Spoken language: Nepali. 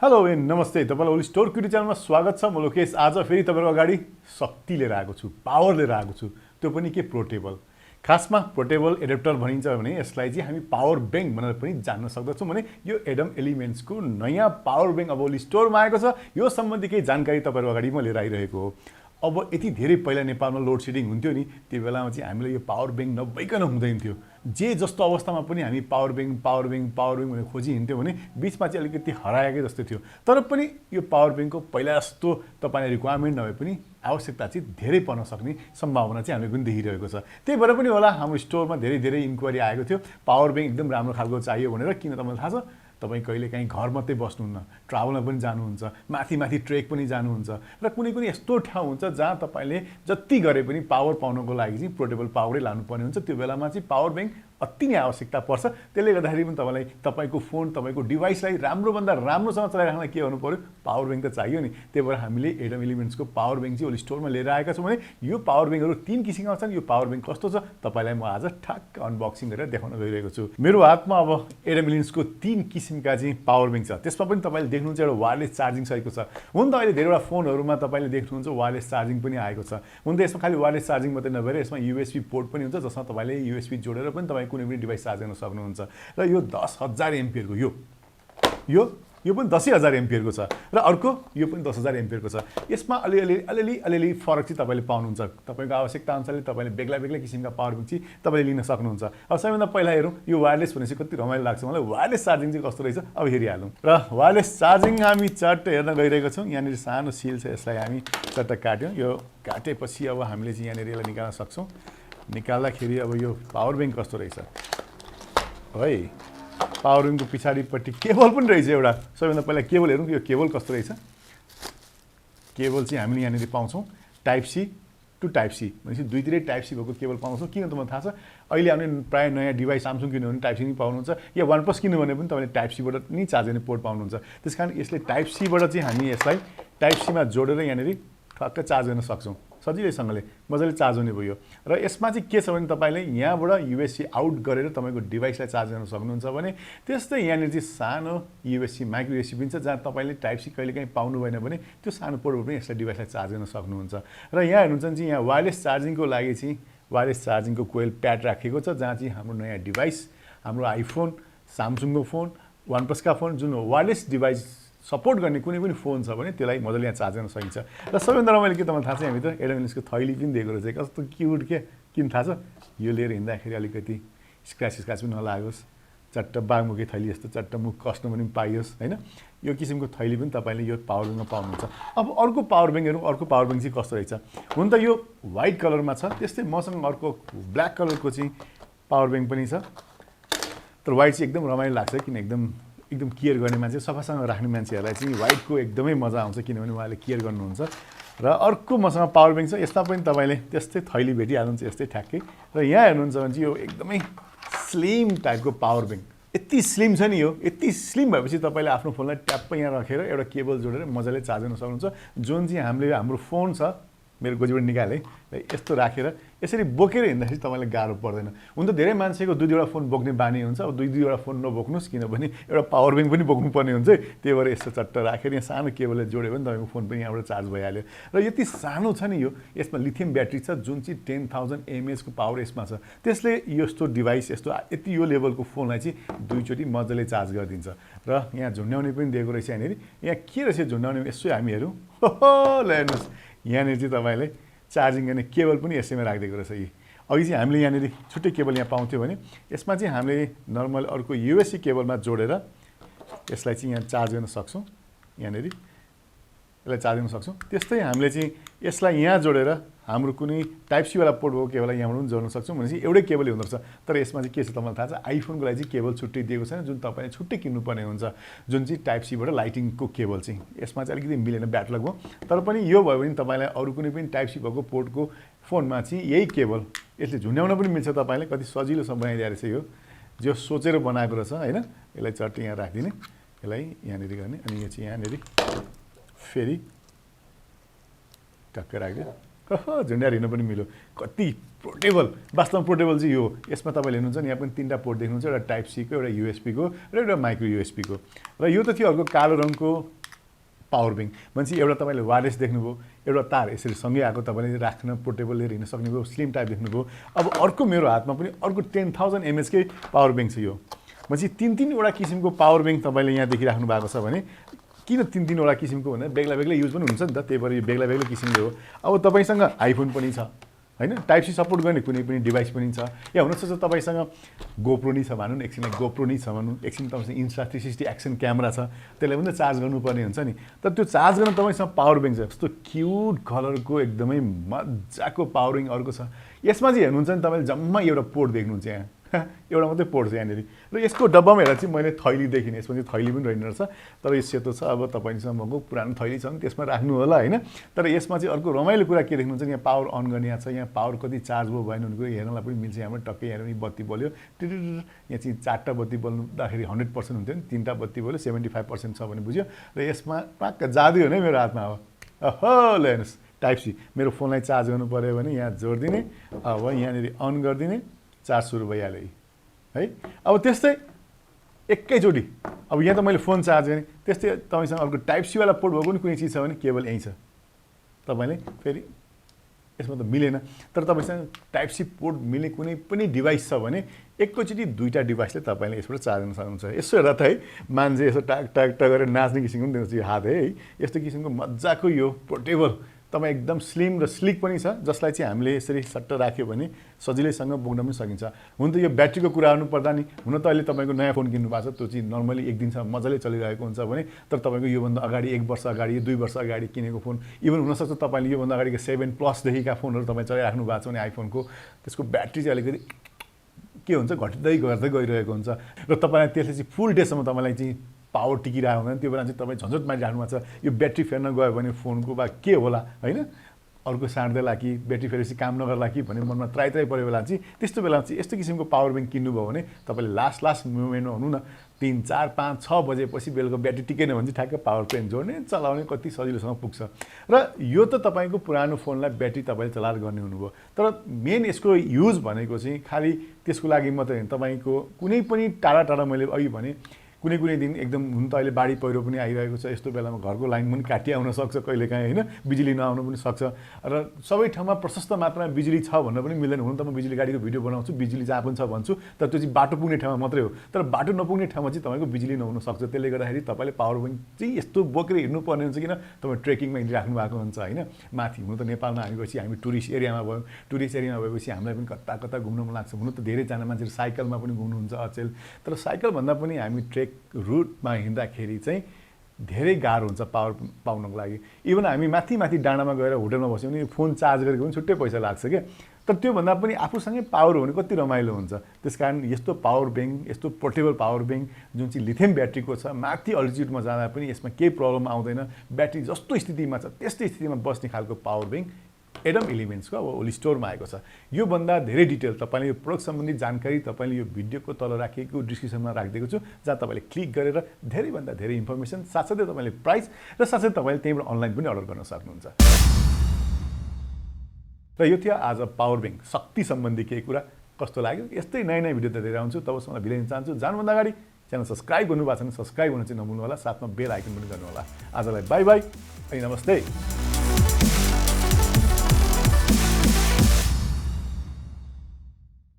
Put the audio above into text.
हेलो एन्ड नमस्ते, तपाईलाई ओलिज स्टोर पीटी च्यानलमा स्वागत छ। म लोकेश आज फेरि तपाईहरुको अगाडि शक्ति लिएर आएको छु, पावर लिएर आएको छु। त्यो पनि के पोर्टेबल। खासमा पोर्टेबल एडाप्टर भनिन्छ भने यसलाई चाहिँ हामी पावर बैंक भनेर पनि जान्न सक्दछौँ। भने यो एडम एलिमेन्ट्सको नयाँ पावर बैंक अब ओलिज स्टोरमा आएको छ। यो सम्बन्धी केही जानकारी तपाईहरु अगाडि म लिएर आइरहेको हो। अब यति धेरै पहिला नेपालमा लोड सेडिङ हुन्थ्यो नि, त्यो बेलामा चाहिँ हामीले यो पावर बैंक नभइकन हुँदैन थियो। जे जस्तो अवस्थामा पनि हामी पावर बैंक भनेर खोजी हिँड्थ्यौँ भने बिचमा चाहिँ अलिकति हराएकै जस्तो थियो। तर पनि यो पावर बैंकको पहिला जस्तो तपाईलाई रिक्वायरमेन्ट नभए पनि आवश्यकता चाहिँ धेरै पर्न सक्ने सम्भावना चाहिँ हामीले पनि देखिरहेको छ। त्यही भएर पनि होला हाम्रो स्टोरमा धेरै इन्क्वायरी आएको थियो, पावर बैंक एकदम राम्रो खालको चाहियो भनेर। किन तपाईलाई थाहा छ, तपाईँ कहिले काहीँ घर मात्रै बस्नुहुन्न, ट्राभलमा पनि जानुहुन्छ, माथि ट्रेक पनि जानुहुन्छ र कुनै पनि यस्तो ठाउँ हुन्छ जहाँ तपाईँले जति गरे पनि पावर पाउनको लागि चाहिँ पोर्टेबल पावरै लानुपर्ने हुन्छ। त्यो बेलामा चाहिँ पावर बैंक अति नै आवश्यकता पर्छ। त्यसले गर्दाखेरि पनि तपाईलाई तपाईको फोन, तपाईको डिभाइसलाई राम्रोभन्दा राम्रोसँग चलाइराख्न के गर्नु पर्यो, पावर बैंक त चाहियो नि। त्यही भएर हामीले एडम एलिमेन्ट्सको पावर बैंक चाहिँ ओलिज स्टोरमा लिएर आएका छौँ। भने यो पावर बैंकहरू 3 किसिमका छन्। यो पावर बैंक कस्तो छ तपाईलाई म आज ठ्याक्क अनबक्सिङ गरेर देखाउन गइरहेको छु। मेरो हातमा अब एडम एलिमेन्ट्सको 3 किसिमका चाहिँ पावर बैंक छ। त्यसमा पनि तपाईले देख्नुहुन्छ एउटा वायरलेस चार्जिङ सकेको छ। हुन त अहिले धेरैवटा फोनहरूमा तपाईले देख्नुहुन्छ वायरलेस चार्जिङ पनि आएको छ। हुन त यसमा खालि वायरलेस चार्जिङ मात्रै नभएर यसमा युएसबी पोर्ट पनि हुन्छ, जसमा तपाईले युएसबी जोडेर पनि तपाईँ कुनै पनि डिभाइस चार्ज गर्न सक्नुहुन्छ। र यो 10,000 एम्पियरको यो पनि 10,000 एम्पियरको छ र अर्को यो पनि 10,000 एम्पियरको छ। यसमा अलिअलि फरक चाहिँ तपाईले पाउनुहुन्छ। तपाईको आवश्यकता अनुसारले तपाईले बेग्ला किसिमका पावर बैंक चाहिँ तपाईले लिन सक्नुहुन्छ। अब सबैभन्दा पहिला हेरौँ यो वायरलेस भनेपछि कति रमाइलो लाग्छ मलाई। वायरलेस चार्जिङ चाहिँ कस्तो रहेछ अब हेरिहालौँ। र वायरलेस चार्जिङ हामी चट्ट हेर्न गइरहेको छौँ। यहाँनिर सानो सिल छ, यसलाई हामी चट्ट काट्यौँ। यो काटेपछि अब हामीले चाहिँ यहाँनिर यसलाई निकाल्न सक्छौँ। निकाल्दाखेरि अब यो पावर बैंक कस्तो रहेछ है। पावर बैंकको पछाडिपट्टि केबल पनि रहेछ एउटा। सबैभन्दा पहिला केबल हेरौँ, यो केबल कस्तो रहेछ। केबल चाहिँ हामीले यहाँनिर पाउँछौँ type C to type C भनेपछि दुईतिरै टाइप सी भएको केबल पाउँछौँ। किन त मलाई थाहा छ, अहिले आउने प्रायः नयाँ डिभाइस सामसुङ किन्यो भने टाइप सी नै पाउनुहुन्छ, या वान प्लस किन्यो भने पनि तपाईँले टाइप सीबाट नि चार्ज गर्ने पोर्ट पाउनुहुन्छ। त्यस कारण यसले टाइप सीबाट चाहिँ हामी यसलाई टाइप सीमा जोडेर यहाँनिर ठक्क चार्ज गर्न सक्छौँ सजिलैसँगले, मजाले चार्ज हुने भयो। र यसमा चाहिँ के छ भने तपाईँले यहाँबाट युएससी आउट गरेर तपाईँको डिभाइसलाई चार्ज गर्न सक्नुहुन्छ। भने त्यस्तै यहाँनिर चाहिँ सानो युएससी माइक्रो युएससी पनि छ, जहाँ तपाईँले टाइप सी कहिलेकाहीँ पाउनु भएन भने त्यो सानो पोर्टबाट पनि यसलाई डिभाइसलाई चार्ज गर्न सक्नुहुन्छ। र यहाँ हेर्नुहुन्छ चाहिँ यहाँ वायरलेस चार्जिङको लागि चाहिँ वायरलेस चार्जिङको कोइल प्याड राखेको छ, जहाँ चाहिँ हाम्रो नयाँ डिभाइस, हाम्रो आइफोन, सामसुङको फोन, वान प्लसका फोन, जुन वायरलेस डिभाइस सपोर्ट गर्ने कुनै पनि फोन छ भने त्यसलाई मजाले यहाँ चार्ज गर्न सकिन्छ। र सबैभन्दा रमाइलो के तपाईँलाई थाहा छ, हामीभित्र एडम एलिमेन्ट्सको थैली पनि दिएको रहेछ। कस्तो क्युट के, किन थाहा छ, यो लिएर हिँड्दाखेरि अलिकति स्क्रच पनि नलागोस्, चट्ट बागमुखे थैली जस्तो चट्ट मुख कस्न पनि पाइयोस् होइन। यो किसिमको थैली पनि तपाईँले यो पावर ब्याङ्कमा पाउनुहुन्छ। अब अर्को पावर ब्याङ्क हेरौँ। अर्को पावर ब्याङ्क चाहिँ कस्तो रहेछ। हुन त यो व्हाइट कलरमा छ, त्यस्तै मसँग अर्को ब्ल्याक कलरको चाहिँ पावर ब्याङ्क पनि छ। तर व्हाइट चाहिँ एकदम रमाइलो लाग्छ, किन एकदम केयर गर्ने मान्छे, सफासँग राख्ने मान्छेहरूलाई चाहिँ व्हाइटको एकदमै मजा आउँछ, किनभने उहाँले केयर गर्नुहुन्छ। र अर्को मसँग पावर ब्याङ्क छ, यसमा पनि तपाईँले त्यस्तै थैली भेटिहाल्नुहुन्छ यस्तै ठ्याक्कै। र यहाँ हेर्नुहुन्छ भने चाहिँ यो एकदमै स्लिम टाइपको पावर ब्याङ्क। यति स्लिम छ नि यो, यति स्लिम भएपछि तपाईँले आफ्नो फोनलाई ट्याप्प यहाँ राखेर एउटा केबल जोडेर मजाले चार्ज गर्न सक्नुहुन्छ। जुन चाहिँ हाम्रो फोन छ, मेरो गोजीबाट निकालेँ, यस्तो राखेर यसरी बोकेर हिँड्दाखेरि तपाईँलाई गाह्रो पर्दैन। हुन त धेरै मान्छेको 2-2वटा फोन बोक्ने बानी हुन्छ। अब 2-2वटा फोन नबोक्नुहोस्, किनभने एउटा पावर ब्याङ्क पनि बोक्नुपर्ने हुन्छ। त्यही भएर यस्तो चट्ट राखेर यहाँ सानो केबलले जोड्यो भने तपाईँको फोन पनि यहाँबाट चार्ज भइहाल्यो। र यति सानो छ नि यो, यसमा लिथियम ब्याट्री छ, जुन चाहिँ 10,000 mAh को पावर यसमा छ। त्यसले यस्तो डिभाइस, यति यो लेभलको फोनलाई चाहिँ 2 चोटि मजाले चार्ज गरिदिन्छ। र यहाँ झुन्ड्याउने पनि दिएको रहेछ। यहाँनिर यहाँ के रहेछ झुन्ड्याउने, यसो हामी हेरौँ। ल हेर्नुहोस्, यहाँनिर चाहिँ तपाईँले चार्जिङ गर्ने केबल पनि यसैमा राखिदिएको रहेछ। अघि चाहिँ हामीले यहाँनिर छुट्टै केबल यहाँ पाउँथ्यो भने यसमा चाहिँ हामीले नर्मल अर्को युएससी केबलमा जोडेर यसलाई चाहिँ यहाँ चार्ज गर्न सक्छौँ। यहाँनिर यसलाई चार्ज गर्न सक्छौँ। त्यस्तै हामीले चाहिँ यसलाई यहाँ जोडेर हाम्रो कुनै टाइप सीवाला पोर्ट भएको केबललाई यहाँबाट पनि जोड्न सक्छौँ। भनेपछि एउटै केबल हुँदो रहेछ। तर यसमा चाहिँ के छ तपाईँलाई थाहा छ, आइफोनको लागि चाहिँ केबल छुट्टै दिएको छैन, जुन तपाईँले छुट्टै किन्नुपर्ने हुन्छ, जुन चाहिँ टाइप सीबाट लाइटिङको केबल चाहिँ। यसमा चाहिँ अलिकति मिलेन ब्याटलग भयो। तर पनि यो भयो भने तपाईँलाई अरू कुनै पनि टाइप सी भएको पोर्टको फोनमा चाहिँ यही केबल यसले झुन्ड्याउन पनि मिल्छ। तपाईँलाई कति सजिलोसँग बनाइदिएको रहेछ यो, जो सोचेर बनाएको रहेछ होइन। यसलाई चट्टै यहाँ राखिदिने, यसलाई यहाँनिर गर्ने, अनि यो चाहिँ यहाँनिर फेरि टक्कै राखिदियो। झुन्ड्याएर हिँड्न पनि मिल्यो। कति पोर्टेबल, वास्तवमा पोर्टेबल चाहिँ यो। यसमा तपाईँले हेर्नुहुन्छ नि, यहाँ पनि 3टा पोर्ट देख्नुहुन्छ, एउटा टाइप सीको, एउटा युएसपीको र एउटा माइक्रो युएसपीको। र यो त थियो अर्को कालो रङको पावर ब्याङ्क भनेपछि एउटा तपाईँले वायरलेस देख्नुभयो, एउटा तार यसरी सँगै आएको तपाईँले राख्न पोर्टेबल लिएर हिँड्न सक्ने भयो, स्लिम टाइप देख्नुभयो। अब अर्को मेरो हातमा पनि अर्को 10,000 mAh कै पावर ब्याङ्क छ। यो भनेपछि 3-3वटा किसिमको पावर ब्याङ्क तपाईँले यहाँ देखिराख्नु भएको छ भने किन 3-3वटा किसिमको भन्दा बेग्ला बेग्लै युज पनि हुन्छ नि त, त्यही भएर यो बेग्ला बेग्लै किसिमले हो। अब तपाईँसँग आइफोन पनि छ हैन, टाइप सी सपोर्ट गर्ने कुनै पनि डिभाइस पनि छ, या हुनसक्छ तपाईँसँग गोप्रो नै छ भनौँ, एकछिनलाई गोप्रो नै छ भनौँ, एकछिन तपाईँसँग इन्स्टा 360 एक्सन क्यामेरा छ, त्यसलाई पनि त चार्ज गर्नुपर्ने हुन्छ नि। तर त्यो चार्ज गर्न तपाईँसँग पावर ब्याङ्क छ, यस्तो क्युट कलरको एकदमै मजाको पावर ब्याङ्क अर्को छ। यसमा चाहिँ हेर्नुहुन्छ नि तपाईँले जम्मा एउटा पोर्ट देख्नुहुन्छ, यहाँ एउटा मात्रै पोर्ट छ यहाँनिर। र यसको डब्बामा हेर्दा चाहिँ मैले थैली देखिनँ, यसमा चाहिँ थैली पनि रहेन रहेछ, तर यो सेतो छ। अब तपाईँसँग भएको पुरानो थैली छ भने त्यसमा राख्नु होला होइन। तर यसमा चाहिँ अर्को रमाइलो कुरा के देख्नुहुन्छ, यहाँ पावर अन गर्ने यहाँ छ, यहाँ पावर कति चार्ज भयो भएन भने हेर्नलाई पनि मिल्छ। यहाँबाट टक्कै यहाँ बत्ती बल्यो, यहाँ चाहिँ 4टा बत्ती बल्दाखेरि 100% हुन्थ्यो नि, 3टा बत्ती बल्यो 75% छ भने बुझ्यो। र यसमा पाक्क जादु हो नि मेरो हातमा। अब अहो ल हेर्नुहोस्, टाइप सी मेरो फोनलाई चार्ज गर्नु पऱ्यो भने यहाँ जोडिदिने, अब यहाँनिर अन गरिदिने, चार्ज सुरु भइहाल्यो है। अब त्यस्तै एकैचोटि अब यहाँ त मैले फोन चार्ज गरेँ, त्यस्तै तपाईँसँग अर्को टाइप सीवाला पोर्ट भएको पनि कुनै चिज छ भने केवल यहीँ छ। तपाईँले फेरि यसमा त मिलेन, तर तपाईँसँग टाइप सी पोर्ट मिल्ने कुनै पनि डिभाइस छ भने एकैचोटि 2टा डिभाइसले तपाईँले यसबाट चार्ज गर्न सक्नुहुन्छ। यसो हेर्दा त है मान्छे यसो टाक टाक टाक गरेर नाच्ने किसिमको पनि देख्छ यो हात है। यस्तो किसिमको मजाको यो पोर्टेबल तपाईँ एकदम स्लिम र स्लिक पनि छ, जसलाई चाहिँ हामीले यसरी सट्ट राख्यो भने सजिलैसँग बोक्न पनि सकिन्छ। हुन त यो ब्याट्रीको कुरा गर्नु पर्दा नि, हुन त अहिले तपाईँको नयाँ फोन किन्नु भएको छ, त्यो चाहिँ नर्मली एक दिनसम्म मजाले चलिरहेको हुन्छ भने, तर तपाईँको योभन्दा अगाडि 1 वर्ष अगाडि 2 वर्ष अगाडि किनेको फोन, इभन हुनसक्छ तपाईँले योभन्दा अगाडिको 7+ फोनहरू तपाईँ चलाइराख्नु भएको छ भने आइफोनको त्यसको ब्याट्री चाहिँ अलिकति के हुन्छ घट्दै गर्दै गइरहेको हुन्छ, र तपाईँलाई त्यसले चाहिँ फुल डेसम्म तपाईँलाई चाहिँ पावर टिकिरहेको हुँदैन। त्यो बेला चाहिँ तपाईँ झन्झट मारिराख्नु भएको छ, यो ब्याट्री फेर्न गयो भने फोनको बा के होला होइन, अर्को साट्दैला कि ब्याट्री फेरेपछि काम नगर्ला कि भन्ने मनमा त्राइ परेको बेला चाहिँ, त्यस्तो बेला चाहिँ यस्तो किसिमको पावर ब्याङ्क किन्नुभयो भने तपाईँले लास्ट मोमेन्टमा हुनु न 3, 4, 5, 6 बजेपछि बेलुका ब्याट्री टिकेन भने चाहिँ ठ्याक्क पावर ब्याङ्क जोड्ने चलाउने कति सजिलोसँग पुग्छ। र यो त तपाईँको पुरानो फोनलाई ब्याट्री तपाईँले चलाएर गर्ने हुनुभयो, तर मेन यसको युज भनेको चाहिँ खालि त्यसको लागि मात्रै होइन। तपाईँको कुनै पनि टाढा मैले अघि भने कुनै दिन एकदम हुन त अहिले बाढी पहिरो पनि आइरहेको छ, यस्तो बेलामा घरको लाइन पनि काटी आउन सक्छ कहिलेकाहीँ होइन, बिजुली नआउन पनि सक्छ, र सबै ठाउँमा प्रशस्त मात्रामा बिजुली छ भन्न पनि मिल्दैन। हुन त म बिजुली गाडीको भिडियो बनाउँछु, बिजुली जहाँ पनि छ भन्छु, तर त्यो चाहिँ बाटो पुग्ने ठाउँमा मात्रै हो। तर बाटो नपुग्ने ठाउँमा चाहिँ तपाईँको बिजुली नहुन सक्छ, त्यसले गर्दाखेरि तपाईँले पावर ब्याङ्क चाहिँ यस्तो बोकेर हिँड्नुपर्ने हुन्छ किन तपाईँ ट्रेकिङमा हिँडिराख्नु भएको हुन्छ होइन। माथि हुन त नेपालमा हामी गएपछि हामी टुरिस्ट एरियामा भयौँ, टुरिस्ट एरियामा भएपछि हामीलाई पनि कता घुम्न मन लाग्छ। हुन त धेरैजना मान्छेहरू साइकलमा पनि घुम्नुहुन्छ अचेल, तर साइकलभन्दा पनि हामी ट्रेक रुटमा हिँड्दाखेरि चाहिँ धेरै गाह्रो हुन्छ पावर पाउनको लागि। इभन हामी माथि डाँडामा गएर होटलमा बस्यौँ भने फोन चार्ज गरेको पनि छुट्टै पैसा लाग्छ क्या, तर त्योभन्दा पनि आफूसँगै पावर हो भने कति रमाइलो हुन्छ। त्यसकारण यस्तो पावर ब्याङ्क, यस्तो पोर्टेबल पावर ब्याङ्क जुन चाहिँ लिथियम ब्याट्रीको छ, माथि अल्टिट्युडमा जाँदा पनि यसमा केही प्रब्लम आउँदैन, ब्याट्री जस्तो स्थितिमा छ त्यस्तै स्थितिमा बस्ने खालको पावर ब्याङ्क एडम एलिमेन्ट्सको अब ओली स्टोरमा आएको छ। योभन्दा धेरै डिटेल तपाईँले यो प्रोडक्ट सम्बन्धी जानकारी तपाईँले यो भिडियोको तल राखिएको डिस्क्रिप्सनमा राखिदिएको छु, जहाँ तपाईँले क्लिक गरेर धेरैभन्दा धेरै इन्फर्मेसन साथसाथै तपाईँले प्राइस र साथसाथै तपाईँले त्यहीँबाट अनलाइन पनि अर्डर गर्न सक्नुहुन्छ। र यो थियो आज पावर ब्याङ्क शक्ति सम्बन्धी केही कुरा। कस्तो लाग्यो? यस्तै नयाँ भिडियो त लिएर आउँछु, तबसम्म बिदा दिन चाहन्छु। जानुभन्दा अगाडि च्यानल सब्सक्राइब गर्नु भएको छ भने सब्सक्राइब हुन चाहिँ नभुल्नु होला, साथमा बेल आइकन पनि गर्नु होला। आजलाई बाई बाई अनि नमस्ते।